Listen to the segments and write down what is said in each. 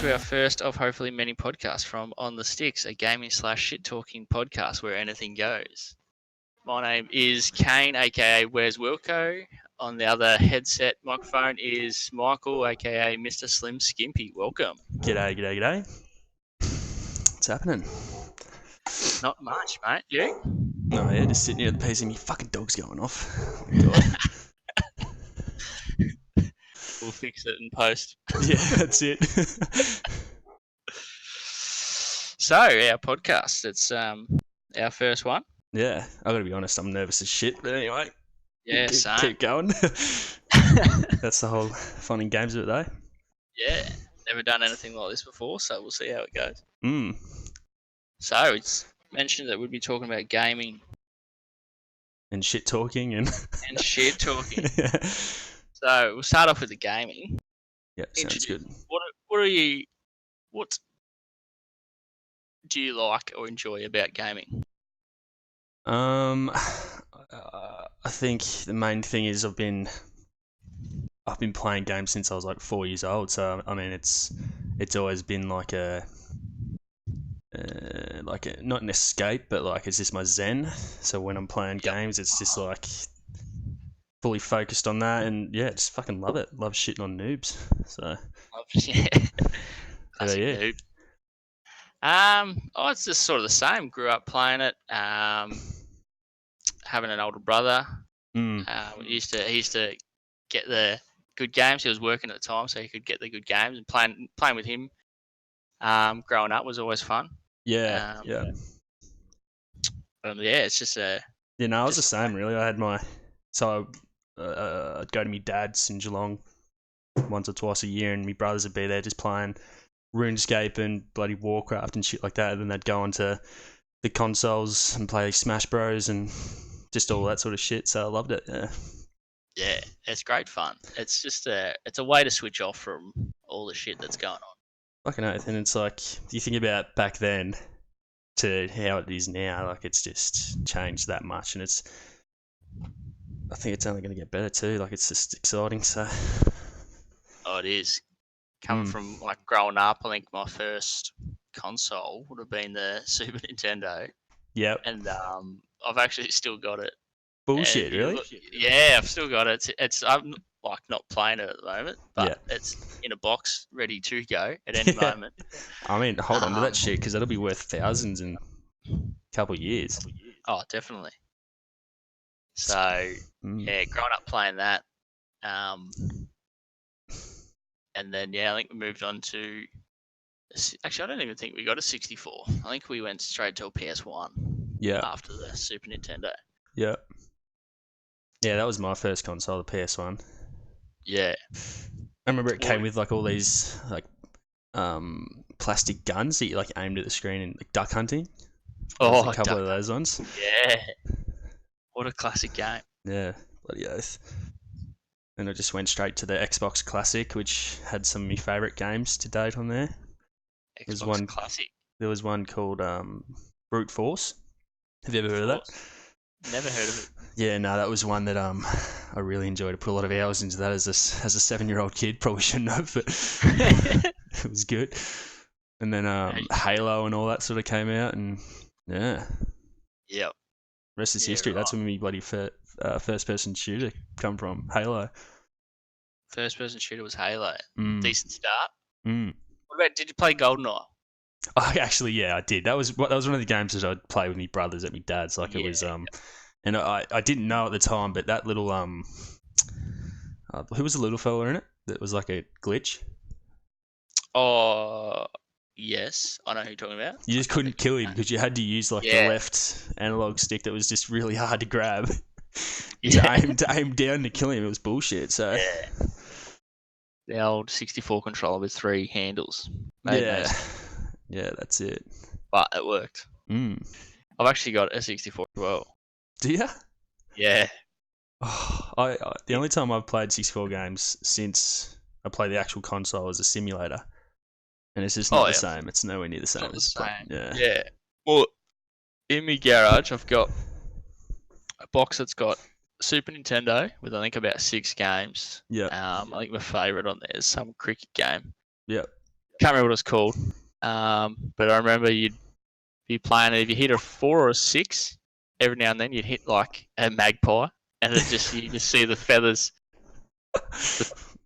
to our first of hopefully many podcasts from On the Sticks, a gaming / shit talking podcast where anything goes. My name is Kane, aka Where's Wilco. On the other headset microphone is Michael, aka Mr. Slim Skimpy. Welcome. G'day. What's happening? Not much, mate. You? Oh yeah, just sitting here at the PC. My fucking dog's going off. Oh my God. We'll fix it in post. Yeah, that's it. So, our podcast, it's our first one. Yeah, I gotta be honest, I'm nervous as shit. But anyway, Yeah, same. keep going. That's the whole fun and games of it, though. Yeah, never done anything like this before, so we'll see how it goes. So, it's mentioned that we'd be talking about gaming and shit talking and shit talking. Yeah. So we'll start off with the gaming. Yeah, sounds good. What do you like or enjoy about gaming? I think the main thing is I've been playing games since I was like 4 years old. So I mean, it's always been like a not an escape, but like it's just my zen. So when I'm playing games, it's just like fully focused on that, and yeah, just fucking love it. Love shitting on noobs. So Yeah, classic yeah. noob. It's just sort of the same. Grew up playing it. Having an older brother. He used to get the good games. He was working at the time, so he could get the good games. And playing with him, growing up was always fun. Yeah. It's just a. Yeah, no, I was the same really. I had I'd go to my dad's in Geelong once or twice a year, and my brothers would be there just playing RuneScape and bloody Warcraft and shit like that. And then they'd go onto the consoles and play Smash Bros and just all that sort of shit. So I loved it. Yeah, it's great fun. It's just it's a way to switch off from all the shit that's going on. Fucking oath. And it's like, you think about back then to how it is now, like it's just changed that much, and I think it's only going to get better too. Like it's just exciting. So. Oh, it is. Coming from like growing up, I think my first console would have been the Super Nintendo. Yep. And I've actually still got it. Bullshit, really? Yeah, I've still got it. I'm like not playing it at the moment, but it's in a box ready to go at any moment. I mean, hold on to that shit, because that'll be worth thousands in a couple of years. Oh, definitely. So yeah, growing up playing that, and then I think we moved on to. Actually, I don't even think we got a 64. I think we went straight to a PS1. Yeah. After the Super Nintendo. Yeah. Yeah, that was my first console, the PS1. Yeah. I remember it came with like all these like plastic guns that you like aimed at the screen and like duck hunting. Oh, a couple of those ones. Yeah. What a classic game. Yeah, bloody oath. And I just went straight to the Xbox Classic, which had some of my favourite games to date on there. Classic. There was one called Brute Force. Have you ever heard of that? Never heard of it. Yeah, no, that was one that I really enjoyed. I put a lot of hours into that as a 7-year-old kid. Probably shouldn't have, but it was good. And then Halo and all that sort of came out, and yeah. Yep. Rest is history. Right. That's when my bloody first-person shooter come from. Halo. First-person shooter was Halo. Decent start. What about? Did you play GoldenEye? Oh, actually, yeah, I did. That was one of the games that I'd play with my brothers at my dad's. Like it was, and I didn't know at the time, but that little who was the little fella in it? That was like a glitch. Oh, yes, I know who you're talking about. You just couldn't kill him because you had to use like the left analog stick that was just really hard to grab to aim down to kill him. It was bullshit. So the old 64 controller with 3 handles. Yeah, that's it. But it worked. I've actually got a 64 as well. Do you? Yeah. Oh, the only time I've played 64 games since I played the actual console was a simulator. And it's just not the same. It's nowhere near the same. Not the same. Yeah. Well, in my garage, I've got a box that's got Super Nintendo with I think about 6 games. Yeah. I think my favourite on there is some cricket game. Yep. Can't remember what it's called. But I remember you'd be playing it. If you hit a 4 or a 6, every now and then you'd hit like a magpie, and you just see the feathers,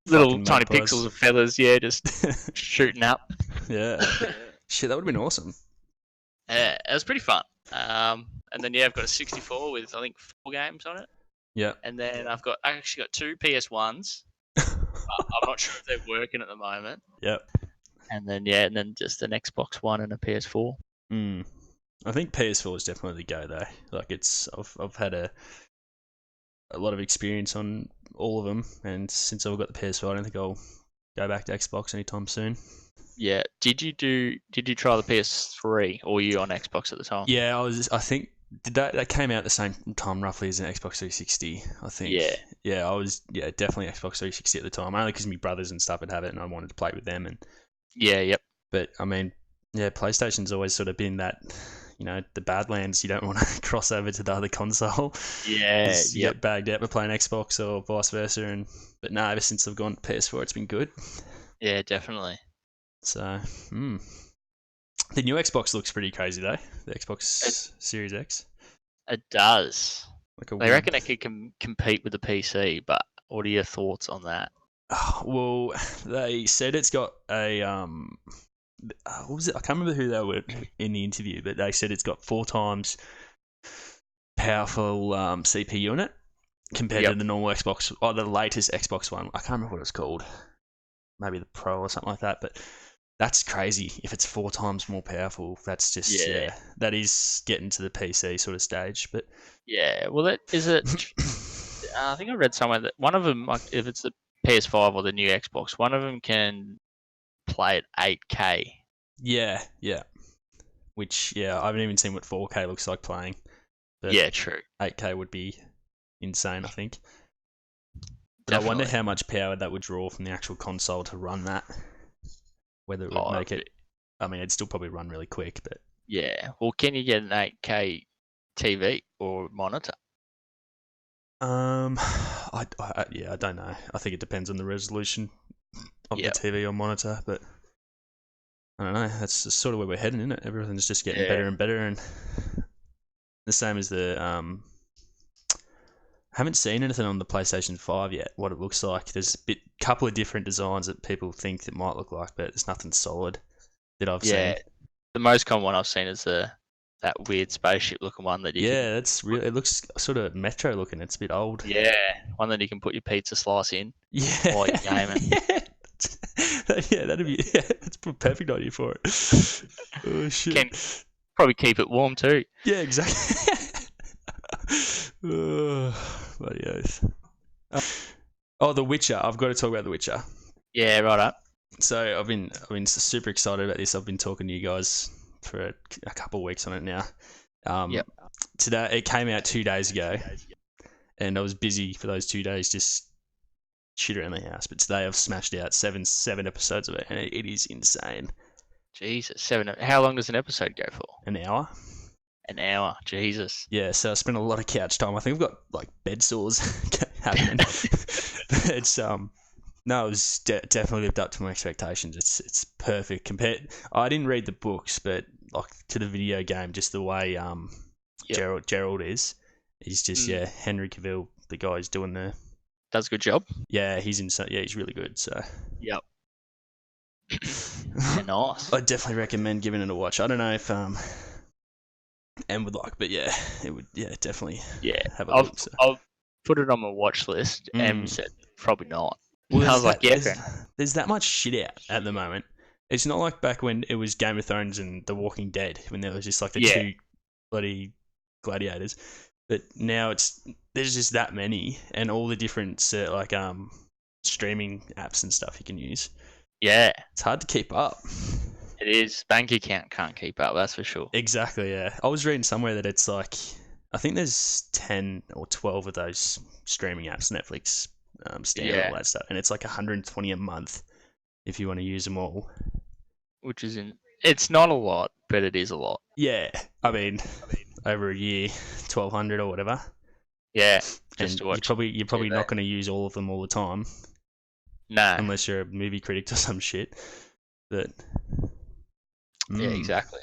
little Fucking tiny magpies. pixels of feathers, just shooting up. Yeah. Shit, that would have been awesome. Yeah, it was pretty fun. And then I've got a 64 with I think 4 games on it. Yeah. And then I actually got 2 PS1s. I'm not sure if they're working at the moment. Yep. And then just an Xbox One and a PS4. I think PS4 is definitely the go though. Like I've had a lot of experience on all of them, and since I've got the PS4, I don't think I'll go back to Xbox anytime soon. Yeah. Did you try the PS3, or were you on Xbox at the time? Yeah, I think that came out at the same time roughly as an Xbox 360. I think. Yeah. Yeah, I was definitely Xbox 360 at the time, only because my brothers and stuff would have it, and I wanted to play with them. And Yeah. Yep. but I mean, yeah, PlayStation's always sort of been that, the Badlands. You don't want to cross over to the other console. Yeah. You get bagged out for playing Xbox or vice versa. But no, ever since I've gone to PS4, it's been good. Yeah, definitely. So, the new Xbox looks pretty crazy though. The Xbox Series X. It does. Like They reckon it could compete with the PC, but what are your thoughts on that? Well, they said it's got a what was it? I can't remember who they were in the interview, but they said it's got 4 times powerful CPU in it compared to the normal Xbox, or the latest Xbox One. I can't remember what it's called. Maybe the Pro or something like that. But that's crazy. If it's 4 times more powerful, that's just that is getting to the PC sort of stage. But yeah, well, is it? I think I read somewhere that one of them, like, if it's the PS5 or the new Xbox, one of them can play at 8K. Yeah. Which I haven't even seen what 4K looks like playing. But yeah, true. 8K would be insane, I think. But Definitely. I wonder how much power that would draw from the actual console to run that. Whether it would make it. I mean, it'd still probably run really quick, but. Yeah. Well, can you get an 8K TV or monitor? I don't know. I think it depends on the resolution of the TV or monitor, but I don't know. That's just sort of where we're heading, isn't it? Everything's just getting better and better, and the same as the haven't seen anything on the PlayStation 5 yet. What it looks like. There's a couple of different designs that people think it might look like, but there's nothing solid that I've seen. Yeah, the most common one I've seen is that weird spaceship looking one that you that's really. It looks sort of Metro looking. It's a bit old. Yeah, one that you can put your pizza slice in. Yeah, while you're gaming. That'd be. Yeah, that's a perfect idea for it. Oh shit! Can probably keep it warm too. Yeah, exactly. Bloody oath. The Witcher. I've got to talk about The Witcher. Yeah, right up. So I've been super excited about this. I've been talking to you guys for a couple of weeks on it now. Today it came out 2 days ago, and I was busy for those 2 days just shit around the house. But today I've smashed out seven episodes of it, and it is insane. Jesus, 7. How long does an episode go for? An hour. An hour, Jesus. Yeah, so I spent a lot of couch time. I think I've got like bed sores happening. It's no, it was definitely lived up to my expectations. It's perfect compared. I didn't read the books, but like to the video game, just the way Geralt is. He's just Henry Cavill, the guy who's doing the does a good job. Yeah, he's insane. Yeah, he's really good. So yeah, nice. I definitely recommend giving it a watch. I don't know if Em would like, but yeah, it would. Yeah, definitely. Yeah, have a look. So. I'll put it on my watch list. Em said probably not. Well, I was like, yeah, there's that much shit out at the moment. It's not like back when it was Game of Thrones and The Walking Dead, when there was just like the 2 bloody gladiators. But now there's just that many, and all the different streaming apps and stuff you can use. Yeah, it's hard to keep up. It is. Bank account can't keep up, that's for sure. Exactly. Yeah, I was reading somewhere that it's like I think there's 10 or 12 of those streaming apps, Netflix. Standard, all that stuff, and it's like $120 a month if you want to use them all. Which is it's not a lot, but it is a lot. Yeah, I mean over a year, $1,200 or whatever. Yeah, just to watch. You're probably not going to use all of them all the time. No, unless you're a movie critic or some shit. But Yeah, exactly.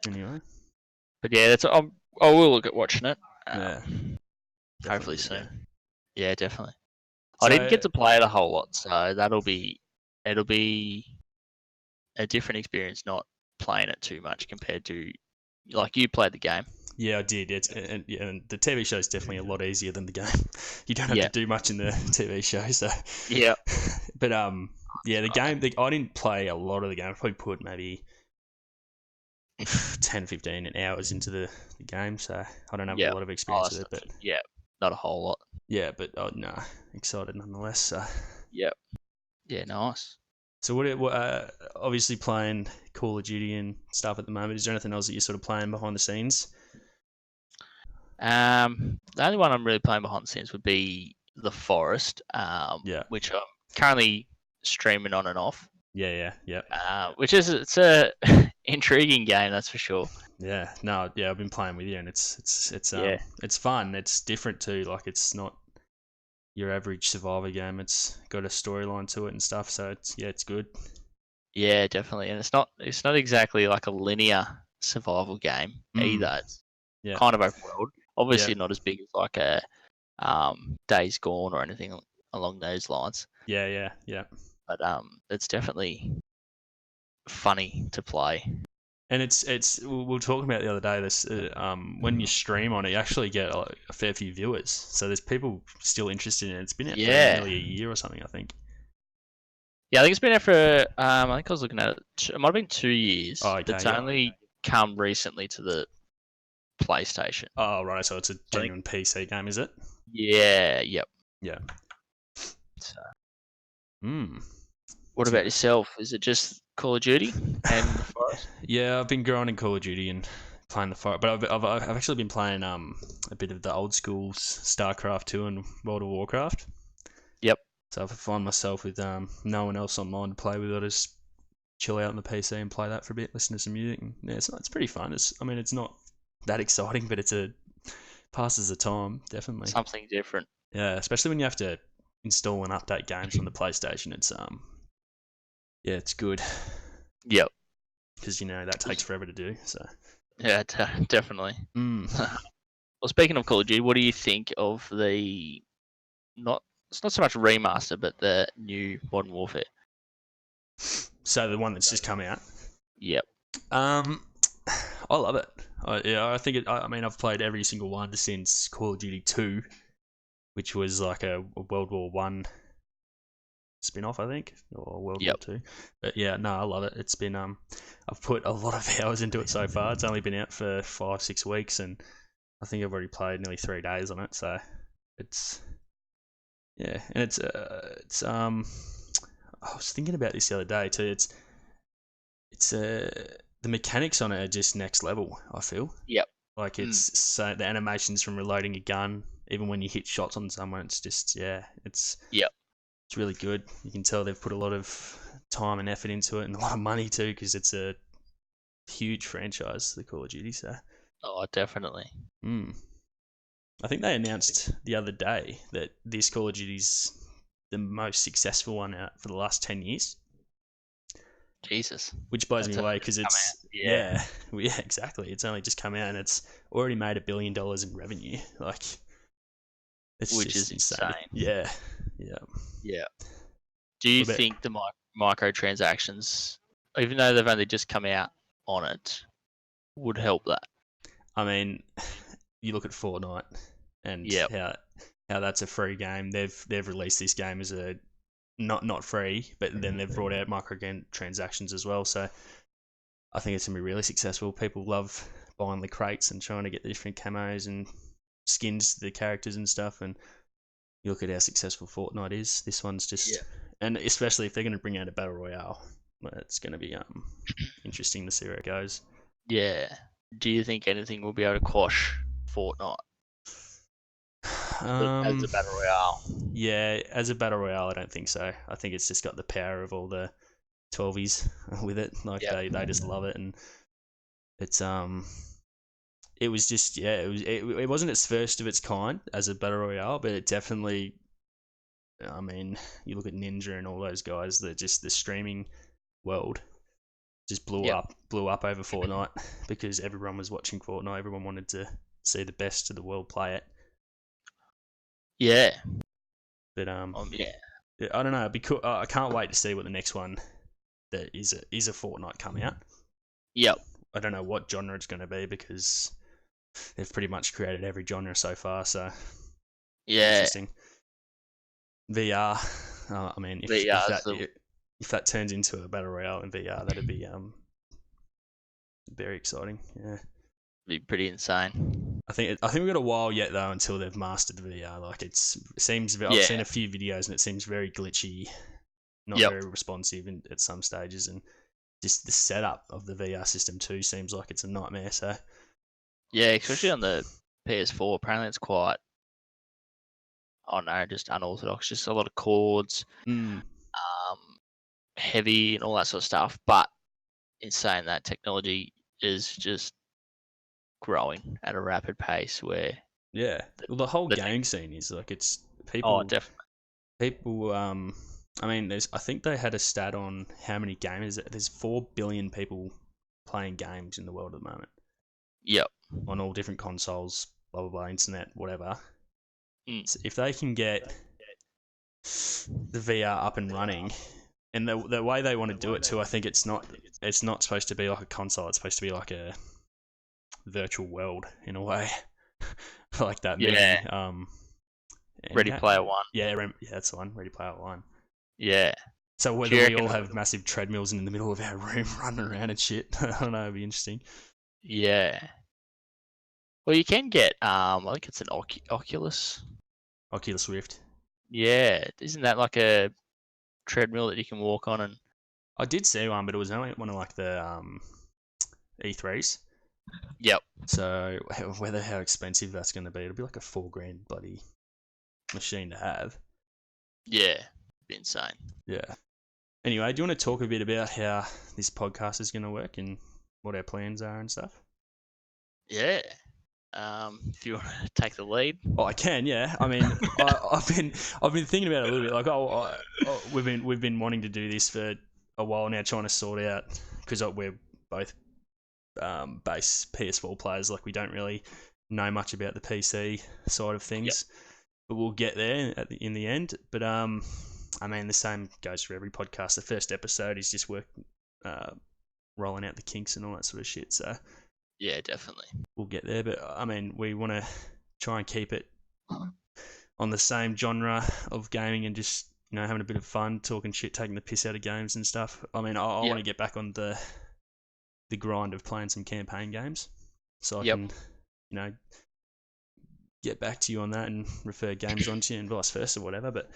Anyway, But yeah, I will look at watching it. yeah, Hopefully definitely give it a go. soon. Yeah, definitely. I didn't So get to play it a whole lot, so it'll be a different experience not playing it too much compared to like you played the game. yeah, I did. And the TV show is definitely a lot easier than the game. You don't have to Yeah. do much in the TV show, so Yeah. But yeah, the game. I didn't play a lot of the game. I probably put maybe 10, 15 hours into the game, so I don't have a Yeah. lot of experience with it. That's But yeah, not a whole lot. yeah, but no, excited nonetheless. So, Yep. Yeah, nice. so what obviously playing Call of Duty and stuff at the moment. Is there anything else that you're sort of playing behind the scenes? The only one I'm really playing behind the scenes would be The Forest, Yeah, which I'm currently streaming on and off. yeah. Which is it's a intriguing game, that's for sure. Yeah, no, yeah, I've been playing with you, and Yeah. it's fun. It's different too. Like it's not your average survivor game. It's got a storyline to it and stuff. So it's good. Yeah, definitely. And it's not exactly like a linear survival game either. It's Yeah, kind of open world. Obviously yeah, not as big as like a Days Gone or anything along those lines. yeah. But it's definitely funny to play. And we were talking about the other day. This when you stream on it, you actually get a fair few viewers. So there's people still interested in it. It's been out for Yeah. nearly a year or something, I think. Yeah, I think it's been out for I think I was looking at it. It might have been 2 years. Oh, okay, It's yeah. only come recently to the PlayStation. Oh, right. So it's a I think- genuine PC game, is it? Yeah, yep. Yeah. So, Hmm. what about yourself? Is it just Call of Duty and The Forest? Yeah, I've been growing in Call of Duty and playing the fire, but I've actually been playing a bit of the old school StarCraft 2 and World of Warcraft. Yep. So if I find myself with no one else online to play with, I just chill out on the PC and play that for a bit, listen to some music. And yeah, it's pretty fun. It's not that exciting, but passes the time definitely. Something different. Yeah, especially when you have to install and update games on the PlayStation. Yeah, it's good. Yep. Because that takes forever to do. So Yeah, definitely. Well, speaking of Call of Duty, what do you think of it's not so much remaster, but the new Modern Warfare? So the one that's just come out. Yep. I love it. I think it. I've played every single one since Call of Duty 2, which was like a World War One spin-off, I think, or World War 2. But yeah, no, I love it. It's been I've put a lot of hours into it so far. It's only been out for 5-6 weeks, and I think I've already played nearly 3 days on it. So it's and I was thinking about this the other day too. It's the mechanics on it are just next level, I feel. Yep. Like so the animations from reloading a gun, even when you hit shots on someone, it's just it's really good. You can tell they've put a lot of time and effort into it, and a lot of money too, because it's a huge franchise, the Call of Duty. So Oh, definitely. I think they announced the other day that this Call of Duty's the most successful one out for the last 10 years. Jesus. Which blows me away because it's Yeah. Exactly. It's only just come out and it's already made $1 billion in revenue. Like, Which is insane. Yeah. Yeah. Do you think the microtransactions, even though they've only just come out on it, would help that? I mean, you look at Fortnite and how that's a free game. They've released this game as a not free, but then they've brought out microtransactions as well. So I think it's gonna be really successful. People love buying the crates and trying to get the different camos and skins to the characters and stuff. And you look at how successful Fortnite is. This one's just, and especially if they're going to bring out a battle royale, it's going to be interesting to see where it goes. Yeah. Do you think anything will be able to quash Fortnite as a battle royale? Yeah, as a battle royale, I don't think so. I think it's just got the power of all the 12s with it. Like they just love it, and it's it was just it wasn't its first of its kind as a battle royale, but it definitely I mean, you look at Ninja and all those guys. That just the streaming world just blew Yep. up over Fortnite because everyone was watching Fortnite. Everyone wanted to see the best of the world play it. Yeah. But Yeah. I don't know. It'd be cool. I can't wait to see what the next one that is a Fortnite come out. Yep. I don't know what genre it's going to be because they've pretty much created every genre so far. So Yeah. interesting. VR. I mean, if that turns into a battle royale in VR, that'd be very exciting. Yeah. Be pretty insane. I think we've got a while yet though until they've mastered VR. Like it seems. I've seen a few videos and it seems very glitchy, not very responsive at some stages, and just the setup of the VR system too seems like it's a nightmare. So yeah, especially on the PS4, apparently it's quite, I don't know, just unorthodox. Just a lot of chords, heavy and all that sort of stuff. But in saying that, technology is just growing at a rapid pace. Where well, the whole game scene is like it's people. Oh, definitely. People. I mean, I think they had a stat on how many gamers. There's 4 billion people playing games in the world at the moment. Yep. On all different consoles, blah blah blah, internet, whatever. So if they can get the VR up and running, and the way they want to do it too, I think it's not supposed to be like a console. It's supposed to be like a virtual world in a way, like that movie. Yeah. Ready Player One. Yeah, that's the one. Ready Player One. Yeah. So whether we all have massive treadmills in the middle of our room running around and shit, I don't know, it'd be interesting. Yeah. Well, you can get, I think it's an Oculus Rift. Yeah, isn't that like a treadmill that you can walk on? And I did see one, but it was only one of like the E3s. Yep. So whether how expensive that's going to be, it'll be like a $4,000 bloody machine to have. Yeah, be insane. Yeah. Anyway, do you want to talk a bit about how this podcast is going to work and what our plans are and stuff? Yeah. If you want to take the lead. Oh, I can. Yeah. I mean, I've been thinking about it a little bit. Like, we've been wanting to do this for a while now, trying to sort out because we're both base PS4 players. Like, we don't really know much about the PC side of things, but we'll get there in the end. But I mean, the same goes for every podcast. The first episode is just rolling out the kinks and all that sort of shit. So. Yeah, definitely. We'll get there, but I mean, we want to try and keep it on the same genre of gaming and just, having a bit of fun, talking shit, taking the piss out of games and stuff. I mean, I want to get back on the grind of playing some campaign games, so I can, get back to you on that and refer games onto you and vice versa, whatever. But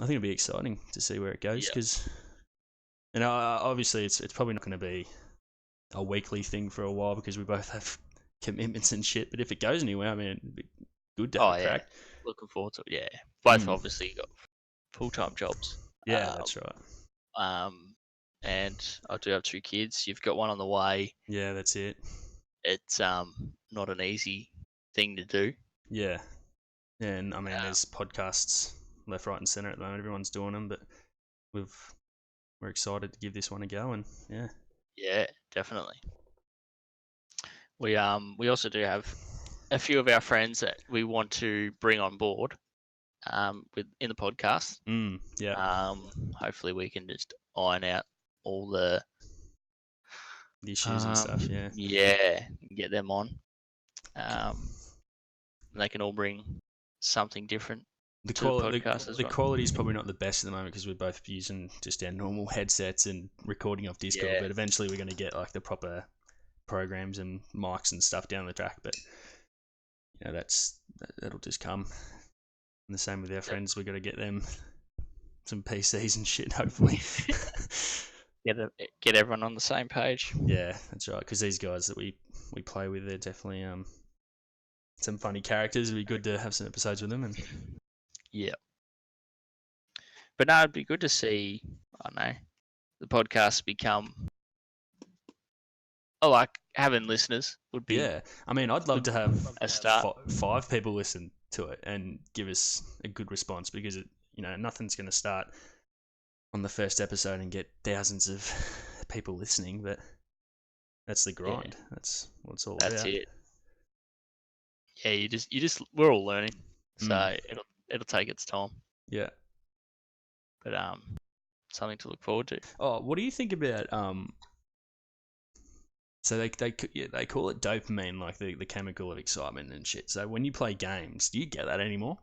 I think it'll be exciting to see where it goes because, obviously, it's probably not going to be a weekly thing for a while because we both have commitments and shit. But if it goes anywhere, I mean, it'd be good to have a crack. Looking forward to it. Yeah, both obviously got full-time jobs. Yeah, that's right. And I do have 2 kids. You've got one on the way. Yeah, that's it. It's not an easy thing to do. Yeah, and I mean, there's podcasts left, right, and centre at the moment. Everyone's doing them, but we're excited to give this one a go, and yeah. Yeah, definitely. We also do have a few of our friends that we want to bring on board in the podcast. Yeah. Hopefully we can just iron out all the issues and stuff, yeah. Yeah, get them on. They can all bring something different. The quality is probably not the best at the moment because we're both using just our normal headsets and recording off Discord. But eventually we're going to get like the proper programs and mics and stuff down the track. But that'll just come. And the same with our friends. We've got to get them some PCs and shit. Hopefully, get everyone on the same page. Yeah, that's right. Because these guys that we play with, they're definitely some funny characters. It'd be good to have some episodes with them and. Yeah. But no, it'd be good to see, I don't know, the podcast become, like having listeners would be. Yeah. I mean, I'd love to have a start. 5 people listen to it and give us a good response, because nothing's going to start on the first episode and get thousands of people listening, but that's the grind. That's what it's all That's about. it. Yeah, you just we're all learning, so Mm. it'll take its time, Yeah. but something to look forward to. Oh, what do you think about so they call it dopamine, like the chemical of excitement and shit. So when you play games, do you get that anymore?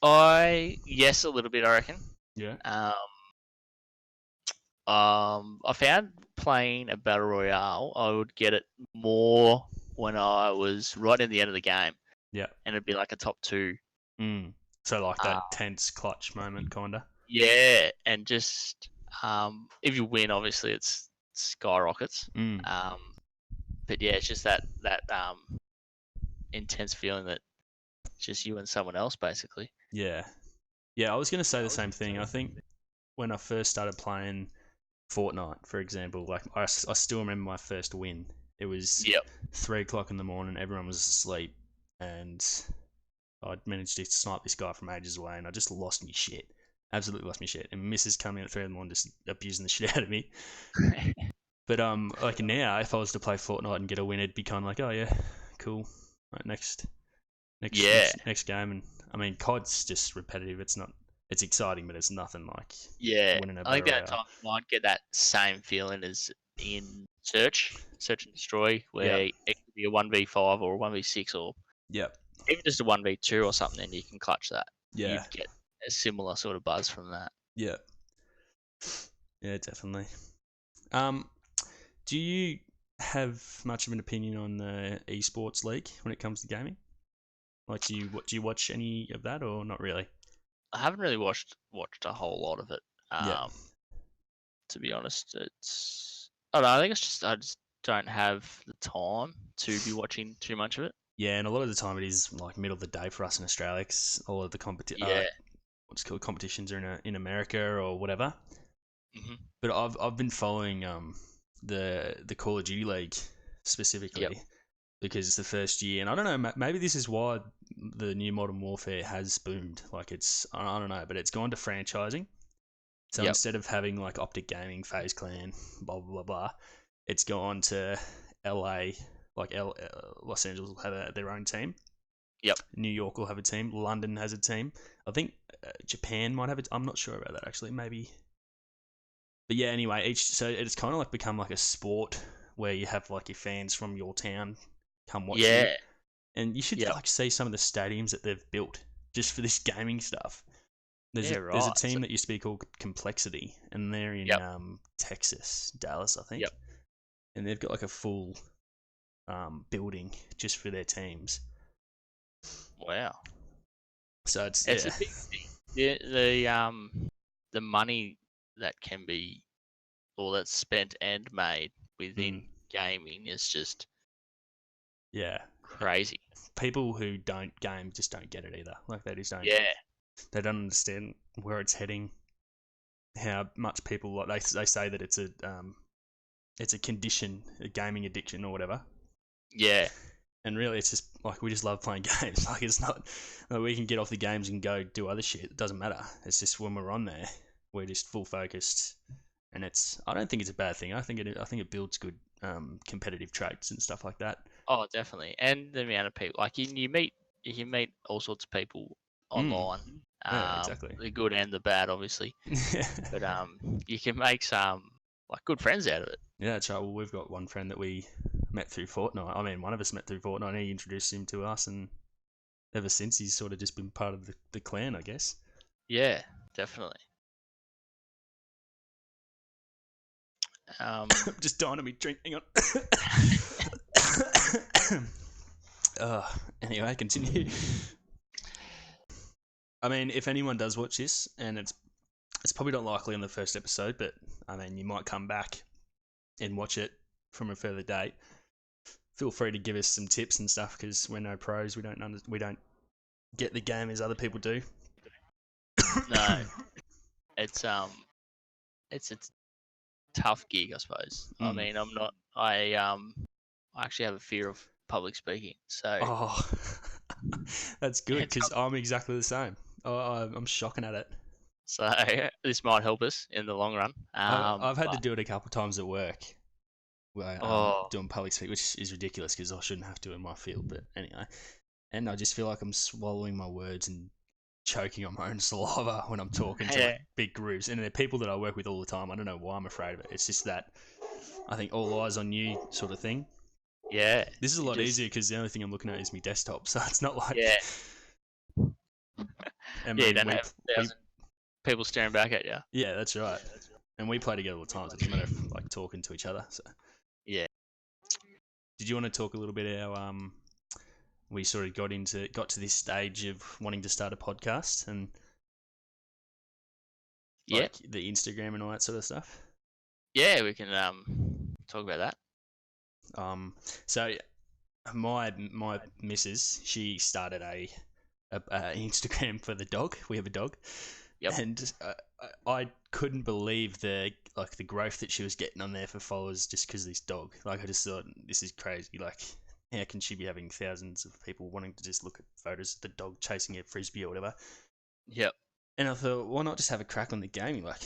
Yes, a little bit, I reckon. Yeah. I found playing a battle royale, I would get it more when I was right in the end of the game. Yeah. And it'd be like a top 2. So like that tense clutch moment, kinda. Yeah, and just if you win, obviously it's skyrockets. But yeah, it's just that intense feeling that it's just you and someone else, basically. Yeah. Yeah, I was gonna say the same thing. I think when I first started playing Fortnite, for example, like I still remember my first win. It was 3:00 in the morning, everyone was asleep, and I'd managed to snipe this guy from ages away, and I just lost me shit. Absolutely lost me shit. And Mrs. coming in at 3 in the morning just abusing the shit out of me. But like now, if I was to play Fortnite and get a win, it'd be kind of like, oh yeah, cool. Right, next game. And I mean, COD's just repetitive. It's exciting, but it's nothing like winning a I think battle that time you might get that same feeling as in Search and Destroy, where it could be a 1v5 or a 1v6 or even just a 1v2 or something, and you can clutch that. Yeah. You'd get a similar sort of buzz from that. Yeah, definitely. Do you have much of an opinion on the esports league when it comes to gaming? Like, do you watch any of that, or not really? I haven't really watched a whole lot of it. Yeah. To be honest, I don't know. I think I just don't have the time to be watching too much of it. Yeah, and a lot of the time it is like middle of the day for us in Australia, 'cause all of the competitions are in America or whatever. Mm-hmm. But I've been following the Call of Duty League specifically because it's the first year, and I don't know, maybe this is why the new Modern Warfare has boomed. Like I don't know, but it's gone to franchising. So instead of having like Optic Gaming, FaZe Clan, blah blah blah blah, it's gone to LA. Like Los Angeles will have their own team. New York will have a team. London has a team. I think Japan might have it. I'm not sure about that actually. Maybe. But yeah, anyway, so it's kind of like become like a sport where you have like your fans from your town come watch you. And you should like see some of the stadiums that they've built just for this gaming stuff. There's a team that used to be called Complexity, and they're in Texas, Dallas, I think. And they've got like a full building just for their teams. Wow. So it's a big thing. The money that can be, or that's spent and made within gaming is just crazy. People who don't game just don't get it either. Like they just don't. They don't understand where it's heading. How much people like they say that it's a condition, a gaming addiction or whatever. Yeah. And really, it's just like we just love playing games. Like it's not like we can get off the games and go do other shit. It doesn't matter. It's just when we're on there, we're just full focused, and I don't think it's a bad thing. I think it builds good competitive traits and stuff like that. Oh, definitely. And the amount of people, like you meet all sorts of people online. Yeah, exactly. The good and the bad, obviously. But you can make some like good friends out of it. Yeah, that's right. Well, we've got one friend that we met through Fortnite. I mean, one of us met through Fortnite. He introduced him to us, and ever since he's sort of just been part of the clan, I guess. Yeah, definitely. Just dying to me drink. Hang on. Anyway, continue. I mean, if anyone does watch this, and it's probably not likely on the first episode, but I mean, you might come back and watch it from a further date. Feel free to give us some tips and stuff because we're no pros. We don't get the game as other people do. No, it's a tough gig, I suppose. I mean, I actually have a fear of public speaking. So Oh, that's good it's because I'm exactly the same. I'm shocking at it. so this might help us in the long run. I've had to But do it a couple of times at work, where oh doing public speak, which is ridiculous because I shouldn't have to in my field. But anyway, and I just feel like I'm swallowing my words and choking on my own saliva when I'm talking to yeah, like big groups, and they're people that I work with all the time. I don't know why I'm afraid of it. It's just that I think all eyes on you sort of thing. yeah, This is a you lot just easier because the only thing I'm looking at is my desktop, so it's not like yeah, I yeah. You mean, don't have thousand people staring back at you. yeah, that's right. And we play together all the time. So it's a matter of like talking to each other. So Yeah, did you want to talk a little bit how we sort of got to this stage of wanting to start a podcast and yeah, like the Instagram and all that sort of stuff? yeah. We can talk about that. So my missus, she started a Instagram for the dog. We have a dog, Yep. and I couldn't believe the growth that she was getting on there for followers just because of this dog. Like I just thought this is crazy. Like how can she be having thousands of people wanting to just look at photos of the dog chasing a frisbee or whatever? Yep. And I thought, why not just have a crack on the gaming? Like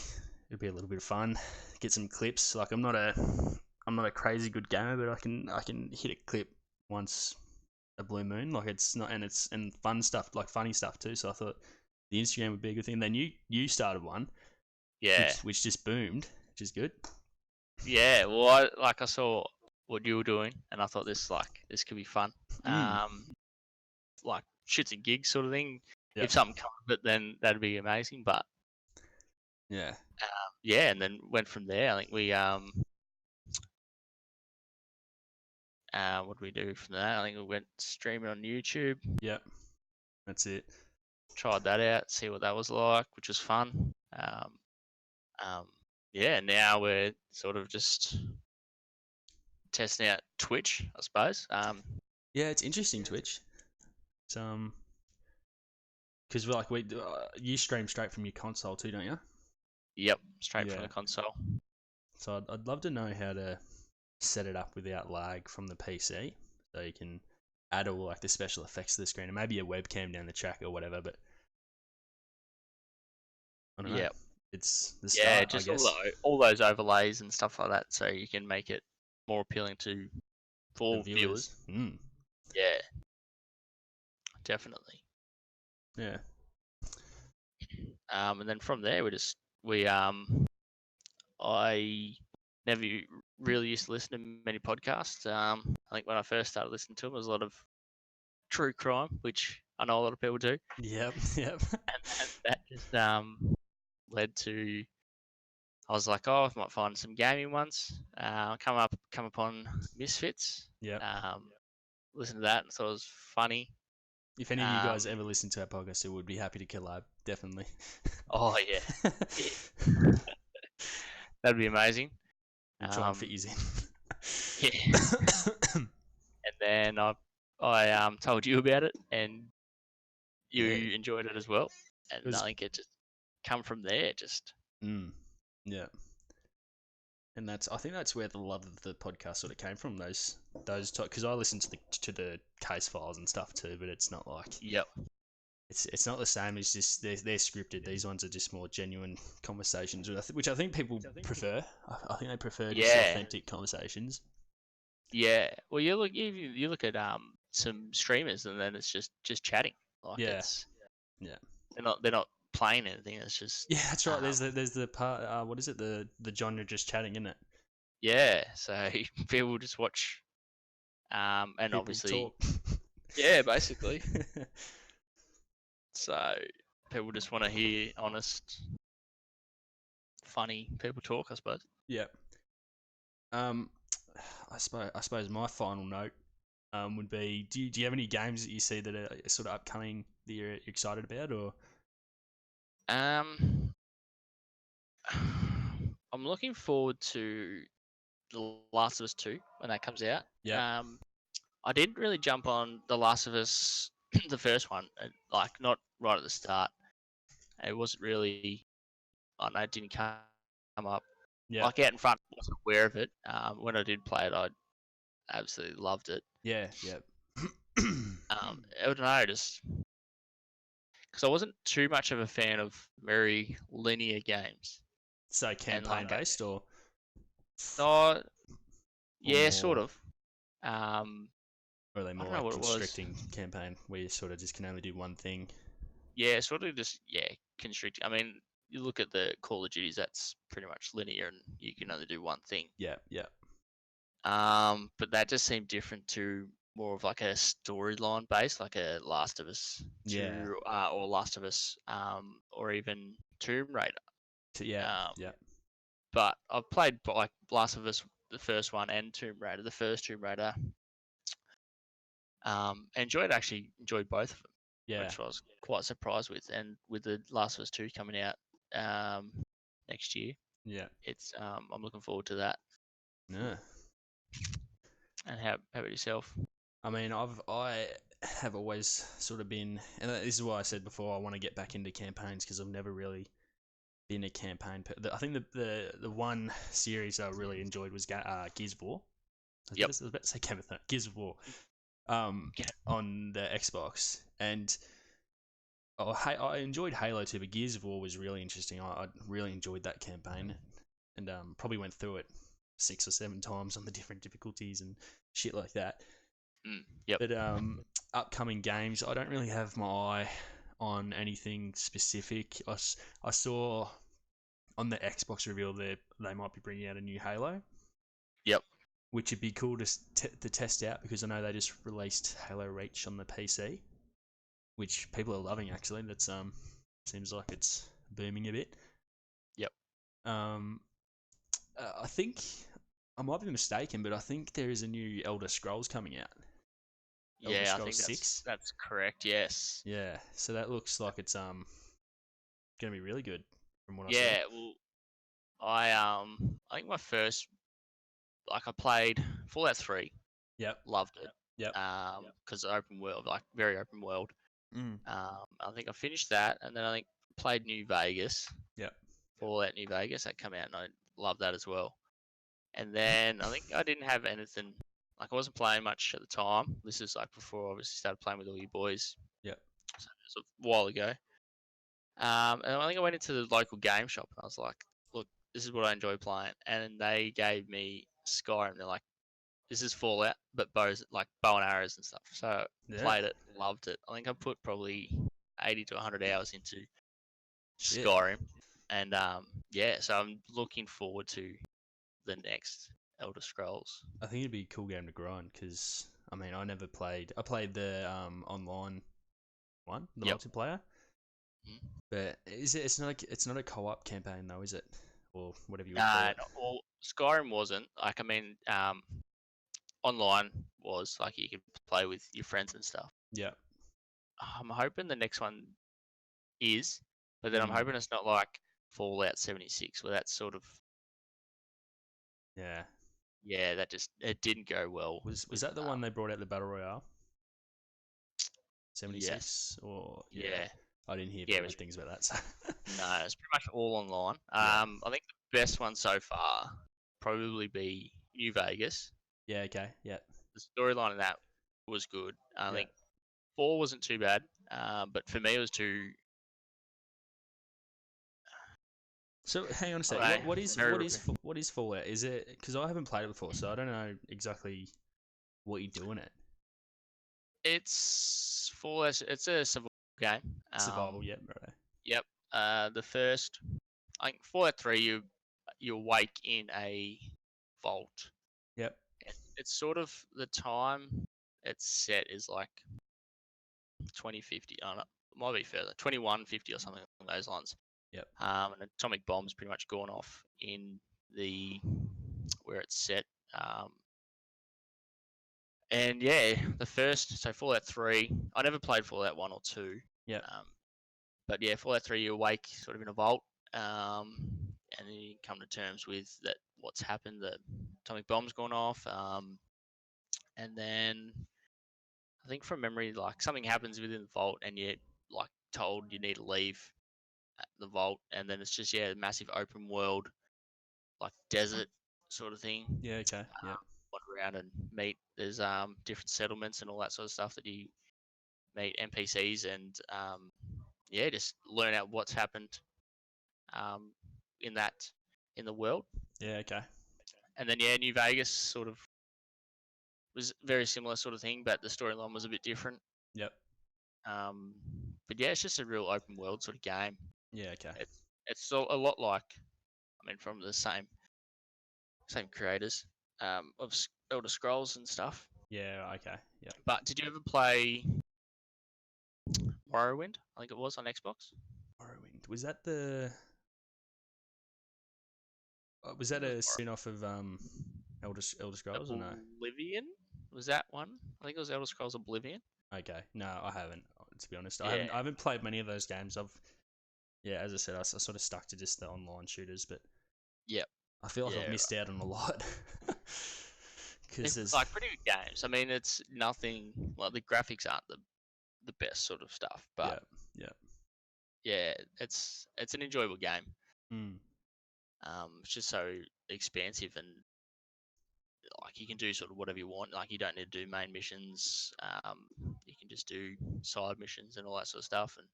it'd be a little bit of fun, get some clips. Like I'm not a crazy good gamer, but I can hit a clip once a blue moon. Like it's not, and it's and fun stuff, like funny stuff too. So I thought the Instagram would be a good thing. Then you started one, Yeah. which just boomed, which is good. Yeah. Well, I saw what you were doing, and I thought this could be fun. Like shits and gigs sort of thing. Yep. If something comes of it, then that'd be amazing. But Yeah. yeah, and then went from there. I think we what did we do from there? I think we went streaming on YouTube. Yep. That's it. Tried that out, see what that was like, which was fun. Yeah, now we're sort of just testing out Twitch, I suppose. Yeah, it's interesting Twitch. It's because like you stream straight from your console too, don't you? Yep, straight from Yeah. the console. So I'd love to know how to set it up without lag from the PC, so you can add all like the special effects to the screen and maybe a webcam down the track or whatever. But I don't know. Yep. It's the Yeah, start, I just guess. all those overlays and stuff like that, so you can make it more appealing The for viewers. Mm. Yeah, definitely. Yeah. And then from there, I never really used to listen to many podcasts. I think when I first started listening to them, there was a lot of true crime, which I know a lot of people do, Yep. Yep. and that just led to I was like, oh, I might find some gaming ones. Come upon Misfits. Yep. Listen to that and thought it was funny. If any of you guys ever listen to our podcast, I would be happy to collab. Definitely. Oh yeah, that'd be amazing. We'll try and fit you in. Yeah. And then I told you about it, and you Yeah. enjoyed it as well. And was- I think it just come from there. Just Yeah. And I think that's where the love of the podcast sort of came from. Those because I listen to the case files and stuff too, but it's not like yep. it's not the same. It's just they're scripted. These ones are just more genuine conversations, which I think people prefer. I think they prefer just authentic conversations. Yeah. Well, you look at some streamers, and then it's just chatting. Like they're not playing anything. It's just That's right. There's the part. What is it? The genre just chatting, isn't it? Yeah. So people just watch, and People obviously talk. yeah, basically. So people just want to hear honest, funny people talk, I suppose. Yeah. I suppose my final note would be: do you have any games that you see that are sort of upcoming that you're excited about, or? I'm looking forward to The Last of Us 2 when that comes out. Yeah. I didn't really jump on The Last of Us, the first one, like not right at the start. It wasn't really, I know it didn't come up. Yeah. Like out in front, I wasn't aware of it. When I did play it, absolutely loved it. Yeah, yeah. I don't know, just because I wasn't too much of a fan of very linear games. So And campaign based or no, yeah, sort more, of. Um, or are they I more don't know like what it was. constricting campaign where you sort of just can only do one thing? Yeah, sort of just constricting. I mean, you look at the Call of Duties, that's pretty much linear, and you can only do one thing. Yeah, yeah. But that just seemed different to more of like a storyline based, like a Last of Us Yeah. 2, or Last of Us, or even Tomb Raider. Yeah, Um, yeah. but I've played like Last of Us, the first one, and Tomb Raider, the first Tomb Raider. Enjoyed both of them, Yeah. which I was quite surprised with. And with the Last of Us 2 coming out next year, Yeah. it's I'm looking forward to that. Yeah. And how about yourself? I mean, I have always sort of been, and this is why I said before I want to get back into campaigns because I've never really been a campaign. I think the one series I really enjoyed was Gears of War. Yep. I was about to say Game of Thrones, Gears of War, Yeah. on the Xbox, and I enjoyed Halo too, but Gears of War was really interesting. I really enjoyed that campaign, and probably went through it 6 or 7 times on the different difficulties and shit like that. Yep. But upcoming games, I don't really have my eye on anything specific. I saw on the Xbox reveal they might be bringing out a new Halo. Yep. Which would be cool to test out because I know they just released Halo Reach on the PC, which people are loving actually. That's seems like it's booming a bit. Yep. I think I might be mistaken, but I think there is a new Elder Scrolls coming out. Elder Yeah, I Scrolls think 6. that's correct. Yes. Yeah, so that looks like it's gonna be really good from what I saw. Yeah. Well, I think my first, like, I played Fallout 3, Yep. loved it. Yep. Because open world, like very open world. Mm. I think I finished that, and then I think played New Vegas. Yep. Fallout New Vegas that came out, and I loved that as well. And then I think I didn't have anything, like I wasn't playing much at the time. This is like before I obviously started playing with all you boys. Yep. So it was a while ago. And I think I went into the local game shop and I was like, look, this is what I enjoy playing. And they gave me Skyrim. They're like, this is Fallout, but like bow and arrows and stuff. So Yeah. played it, loved it. I think I put probably 80 to 100 hours into Shit. Skyrim. And so I'm looking forward to the next Elder Scrolls. I think it'd be a cool game to grind because I mean I never played. I played the online one, the Yep. multiplayer. Mhm. But it's not a co-op campaign though, is it? Or whatever you would call it. Well, Skyrim wasn't. Like, I mean, online was like you could play with your friends and stuff. Yeah. I'm hoping the next one is, but then I'm Mm. hoping it's not like Fallout 76, where that's sort of Yeah. that just it didn't go well. Was with, that the one they brought out the battle royale? 76 Yes. or Yeah. I didn't hear Yeah, it very was- good things about that. So. No, it's pretty much all online. Yeah. I think the best one so far probably be New Vegas. Yeah. Okay. Yeah. The storyline of that was good. I Yeah. think 4 wasn't too bad, but for me it was too. So hang on a sec. Alright, What is very what is Fallout? Is it because I haven't played it before, so I don't know exactly what you do in it. It's Fallout. It's a survival game. Survival, yeah, right. Yep. The first, I think Fallout 3, you awake in a vault. Yep. It's sort of the time it's set is like 2050. I don't know, it might be further, 2150 or something along those lines. Yep. An atomic bomb's pretty much gone off in the where it's set. And yeah, the first, so Fallout 3, I never played Fallout 1 or 2. Yeah. But yeah, Fallout 3, you awake sort of in a vault, and then you come to terms with that what's happened, the atomic bomb's gone off, and then I think from memory, like something happens within the vault, and you're like told you need to leave the vault, and then it's just massive open world, like desert sort of thing. Yeah. Okay. Yeah. Wander around and meet. There's different settlements and all that sort of stuff that you meet NPCs and just learn out what's happened in the world. Yeah, okay. And then New Vegas sort of was very similar sort of thing, but the storyline was a bit different. Yep. But yeah, it's just a real open world sort of game. Yeah, okay. It's a lot like, from the same creators of Elder Scrolls and stuff. Yeah, okay. Yeah. But did you ever play Morrowind? I think it was on Xbox. Morrowind. Was that the? Was that a spin-off of Elder Scrolls or no? Oblivion? Was that one? I think it was Elder Scrolls Oblivion. Okay. No, I haven't. To be honest, Yeah. I haven't played many of those games. As I said, I sort of stuck to just the online shooters, but Yep. I feel like I've missed out on a lot. Because it's like pretty good games. I mean, it's nothing like the graphics aren't the best sort of stuff, but yeah, it's an enjoyable game. It's just so expansive and like you can do sort of whatever you want. Like you don't need to do main missions. You can just do side missions and all that sort of stuff. And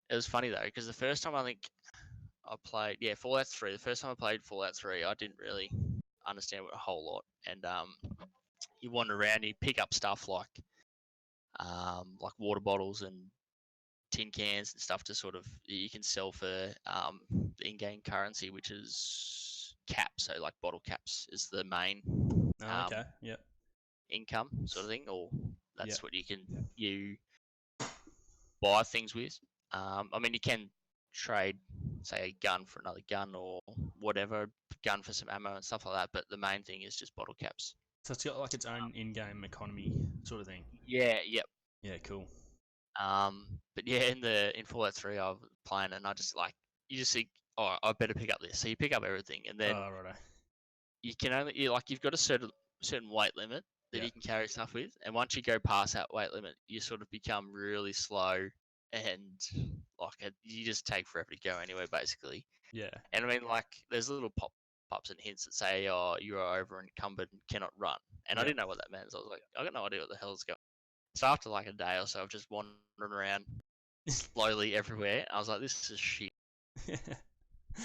it was funny though because the first time I think I played Fallout 3. The first time I played Fallout 3, I didn't really understand a whole lot. And you wander around, you pick up stuff like water bottles and tin cans and stuff to sort of you can sell for the in-game currency, which is caps. So like bottle caps is the main income sort of thing, or that's what you buy things with. I mean, you can trade, say, a gun for another gun or whatever, gun for some ammo and stuff like that. But the main thing is just bottle caps. So it's got like its own in-game economy sort of thing. Yeah. Yep. Yeah. Cool. But yeah, in Fallout 3, I was playing and I just you just think, oh, I better pick up this. So you pick up everything, and then you can only you've got a certain weight limit that you can carry stuff with, and once you go past that weight limit, you sort of become really slow, and you just take forever to go anywhere, basically. Yeah. And I mean, there's little pop-ups and hints that say, oh, you are over encumbered and cannot run, and I didn't know what that meant. So I was like, I got no idea what the hell is going. So after a day or so of just wandering around slowly everywhere, I was like, this is shit.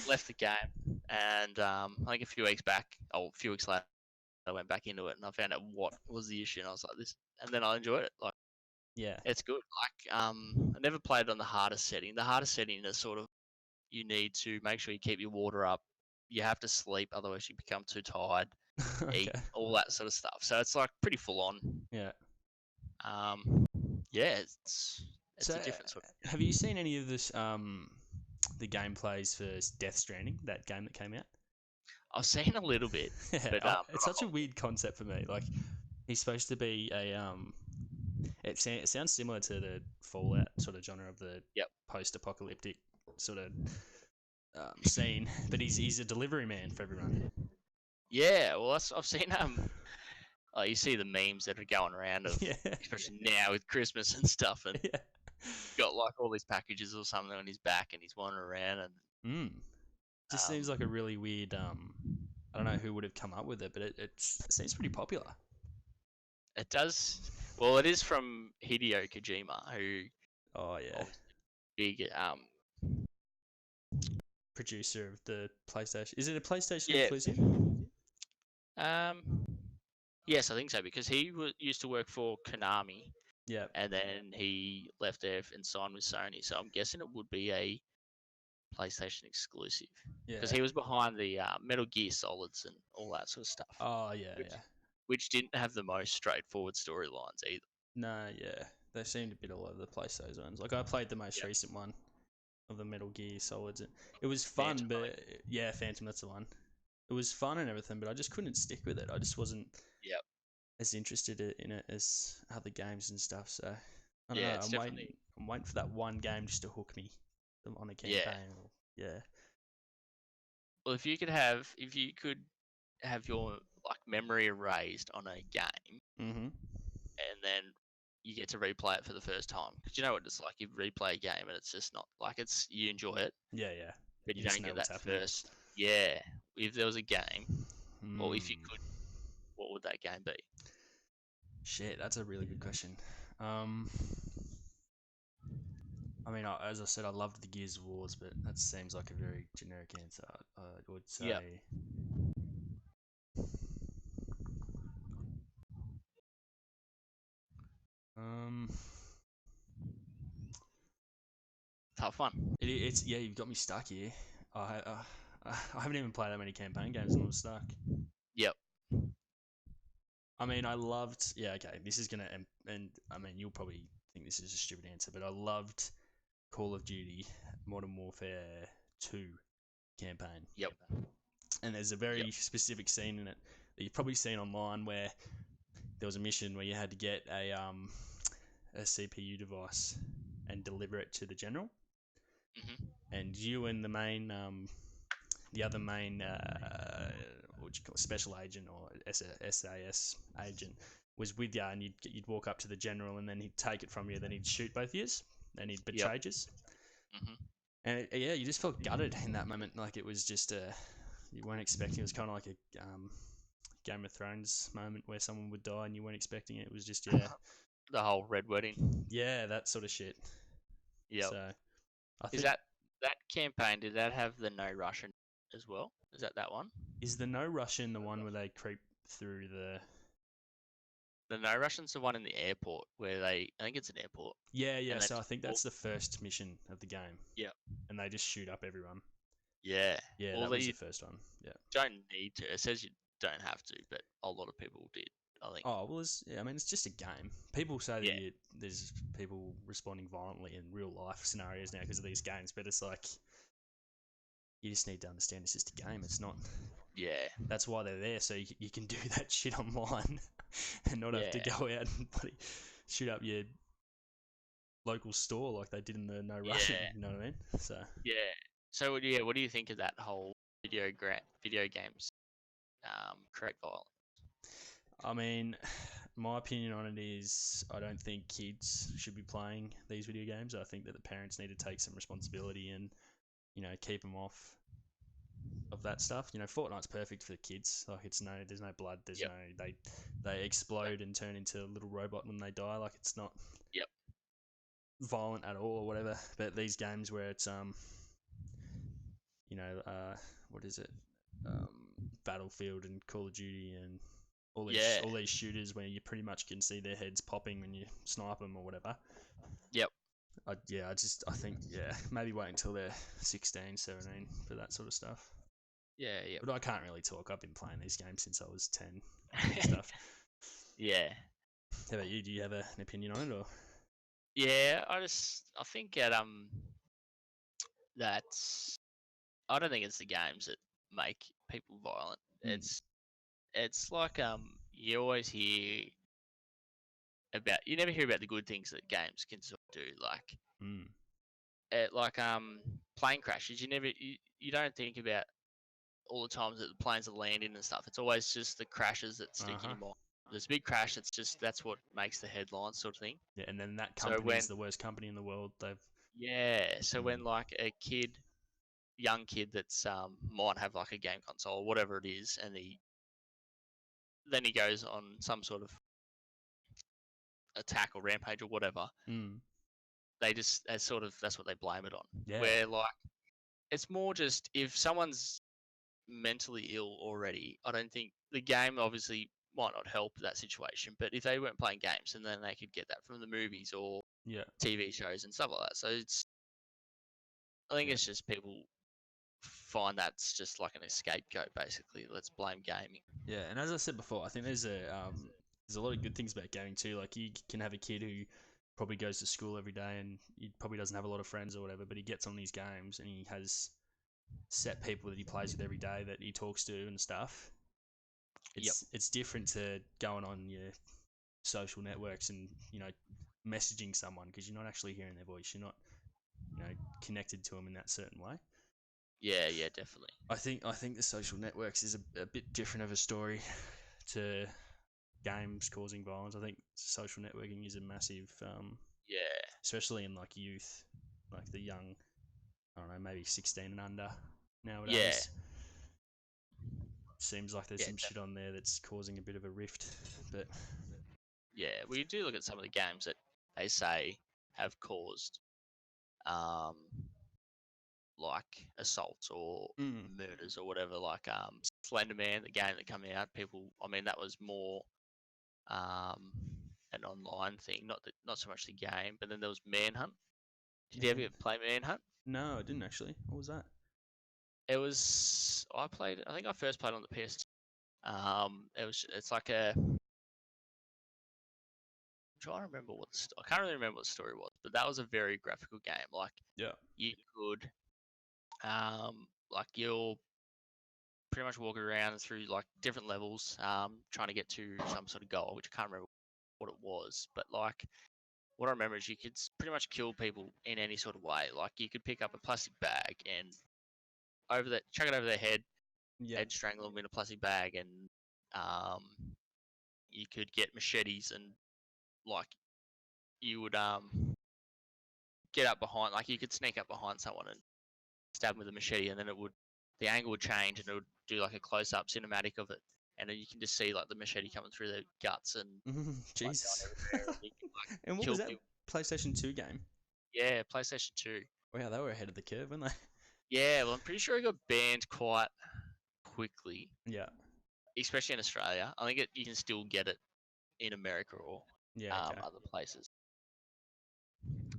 Left the game, and I think a few weeks later, I went back into it and I found out what was the issue, and I was like, this, and then I enjoyed it. It's good. I never played it on the hardest setting. The hardest setting is sort of you need to make sure you keep your water up. You have to sleep, otherwise you become too tired. Eat, all that sort of stuff. So it's pretty full on. Yeah. It's a different sort of. Have you seen any of this? The gameplays for Death Stranding, that game that came out. I've seen a little bit, but it's such a weird concept for me. Like, he's supposed to be a It sounds similar to the Fallout sort of genre of the post-apocalyptic sort of scene, but he's a delivery man for everyone. Yeah, well, I've seen you see the memes that are going around of, especially now with Christmas and stuff, and got all these packages or something on his back, and he's wandering around, and just seems like a really weird. I don't know who would have come up with it, but it seems pretty popular. It does. Well, it is from Hideo Kojima, who. Oh yeah. Big producer of the PlayStation. Is it a PlayStation exclusive? Yes, I think so, because he used to work for Konami. Yeah. And then he left there and signed with Sony. So I'm guessing it would be a PlayStation exclusive. Yeah. Because he was behind the Metal Gear Solids and all that sort of stuff. Oh, yeah, which didn't have the most straightforward storylines either. No, yeah. They seemed a bit all over the place, those ones. I played the most recent one of the Metal Gear Solids. It was fun, Phantom, but... Yeah, Phantom, that's the one. It was fun and everything, but I just couldn't stick with it. I just wasn't as interested in it as other games and stuff. So I don't know. I'm waiting for that one game just to hook me on a campaign. Yeah. Well, if you could have your memory erased on a game, and then you get to replay it for the first time, because you know what it's like. You replay a game and it's just not you enjoy it. Yeah. But you don't get that first. Yeah. If there was a game, or if you could, what would that game be? Shit, that's a really good question. I mean, as I said, I loved the Gears of Wars, but that seems like a very generic answer. I would say. Um, Tough one. it's yeah, you've got me stuck here. I haven't even played that many campaign games and I'm stuck. Yep. I mean, I loved. Yeah, okay. This is gonna and I mean, you'll probably think this is a stupid answer, but I loved Call of Duty Modern Warfare 2 campaign. Yep. And there's a very specific scene in it that you've probably seen online where there was a mission where you had to get a CPU device and deliver it to the general. Mm-hmm. And you and the main the other main what do you call it, special agent or SAS agent was with you, and you'd walk up to the general, and then he'd take it from you, then he'd shoot both of you, and he'd betray you. Mm-hmm. And yeah, you just felt gutted in that moment, like it was just you weren't expecting. It was kind of like a Game of Thrones moment where someone would die and you weren't expecting it. It was just The whole Red Wedding. yeah, that sort of shit. Yep. So I Is think that campaign? Did that have the No Russian as well? Is that one? is the No Russian the one where they creep through the The No Russian's the one in the airport where I think it's an airport. yeah. And So I think that's the first mission of the game. Yeah. And they just shoot up everyone. Yeah. Yeah, Well, that was the first one. Yeah. don't need to. It says you don't have to, but a lot of people did. I think. Oh well, I mean, it's just a game. People say that Yeah. there's people responding violently in real life scenarios now because of these games, but it's like you just need to understand it's just a game. It's not. Yeah. That's why they're there, so you can do that shit online and not have to go out and bloody shoot up your local store like they did in the No Russian. Yeah. You know what I mean? So Yeah. So yeah, what do you think of that whole video games create violence? I mean, my opinion on it is I don't think kids should be playing these video games. I think that the parents need to take some responsibility and, keep them off of that stuff. Fortnite's perfect for the kids. Like there's no blood, there's Yep. no they explode and turn into a little robot when they die. Like it's not Yep. violent at all or whatever. But these games where it's what is it? Battlefield and Call of Duty and all these shooters where you pretty much can see their heads popping when you snipe them or whatever. Yep. I think maybe wait until they're 16, 17 for that sort of stuff. Yeah. Yeah. But I can't really talk. I've been playing these games since I was 10 and stuff. Yeah. How about you? Do you have an opinion on it or? Yeah, I think that's I don't think it's the games that make people violent. It's like you always hear you never hear about the good things that games can sort of do, like plane crashes. You don't think about all the times that the planes are landing and stuff. It's always just the crashes that stick in your mind. There's a big crash. That's what makes the headlines, sort of thing. Yeah, and then that company is the worst company in the world. So when like a young kid that's might have like a game console or whatever it is, and then he goes on some sort of attack or rampage or whatever. They just that's what they blame it on. Yeah. Where like it's more just if someone's mentally ill already, I don't think the game obviously might not help that situation. But if they weren't playing games, and then they could get that from the movies or TV shows and stuff like that. So I think it's just people find that's just like an scapegoat, basically. Let's blame gaming. Yeah, and as I said before, I think there's a lot of good things about gaming too. Like you can have a kid who probably goes to school every day and he probably doesn't have a lot of friends or whatever, but he gets on these games and he has set people that he plays with every day that he talks to and stuff. It's different to going on your social networks and messaging someone because you're not actually hearing their voice. You're not connected to them in that certain way. Yeah, definitely. I think the social networks is a bit different of a story to games causing violence. I think social networking is a massive, especially in like youth, like the young, I don't know, maybe 16 and under nowadays. seems like there's Yeah, some shit on there that's causing a bit of a rift. But yeah, we do look at some of the games that they say have caused, like assaults or murders or whatever. Like Slenderman, the game that came out, people. I mean, that was more an online thing, not so much the game. But then there was Manhunt. Did you ever play Manhunt? No, I didn't actually. What was that? It was I played. I think I first played on the PS. It's like a. I'm trying to remember I can't really remember what the story was, but that was a very graphical game. Like Yeah. you could, like you're pretty much walking around through like different levels, trying to get to some sort of goal, which I can't remember what it was, but like what I remember is you could pretty much kill people in any sort of way. Like you could pick up a plastic bag and chuck it over their head, Yeah. and strangle them in a plastic bag, and you could get machetes and like you would get up behind, like you could sneak up behind someone and stab them with a machete, and then the angle would change and it would do like a close up cinematic of it, and then you can just see like the machete coming through their guts and Jesus. everywhere, and you can like And what kill was that people. PlayStation 2 game? Yeah, PlayStation 2. Wow, they were ahead of the curve, weren't they? Yeah, well, I'm pretty sure it got banned quite quickly, Yeah. especially in Australia. I think you can still get it in America or Yeah. Okay. other places.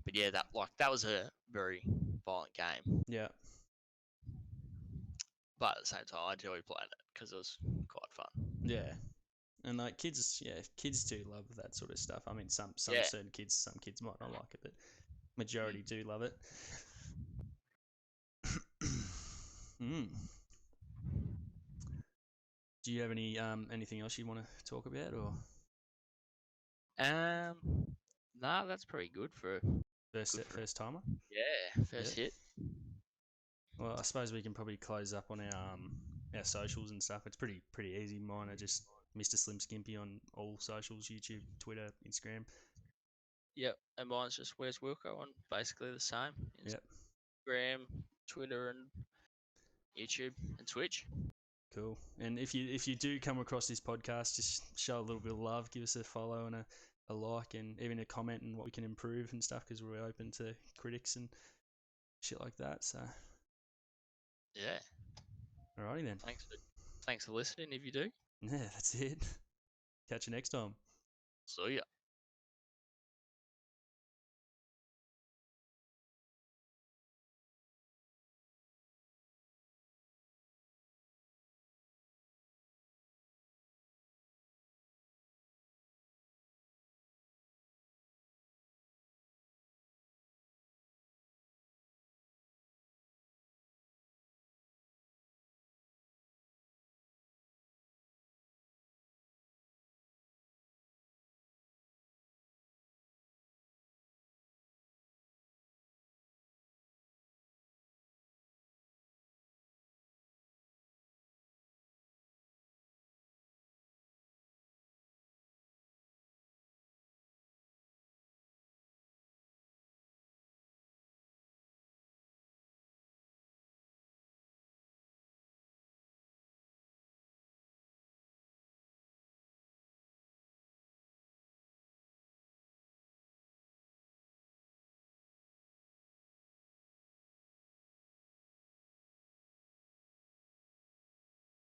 But yeah, that was a very violent game. Yeah. But at the same time, I enjoyed playing it because it was quite fun. Yeah. And like kids do love that sort of stuff. I mean, some Yeah. certain kids, some kids might not like it, but majority do love it. Do you have anything else you want to talk about, or Nah, that's pretty good for first timer? Yeah, first hit. Well, I suppose we can probably close up on our socials and stuff. It's pretty easy. Mine are just Mr. Slim Skimpy on all socials: YouTube, Twitter, Instagram. Yep, and mine's just Where's Wilco on basically the same. Instagram, Twitter, and YouTube and Twitch. Cool. And if you do come across this podcast, just show a little bit of love. Give us a follow and a like, and even a comment on what we can improve and stuff, because we're open to critics and shit like that. So yeah. Alrighty then. Thanks for listening. If you do. Yeah, that's it. Catch you next time. See ya.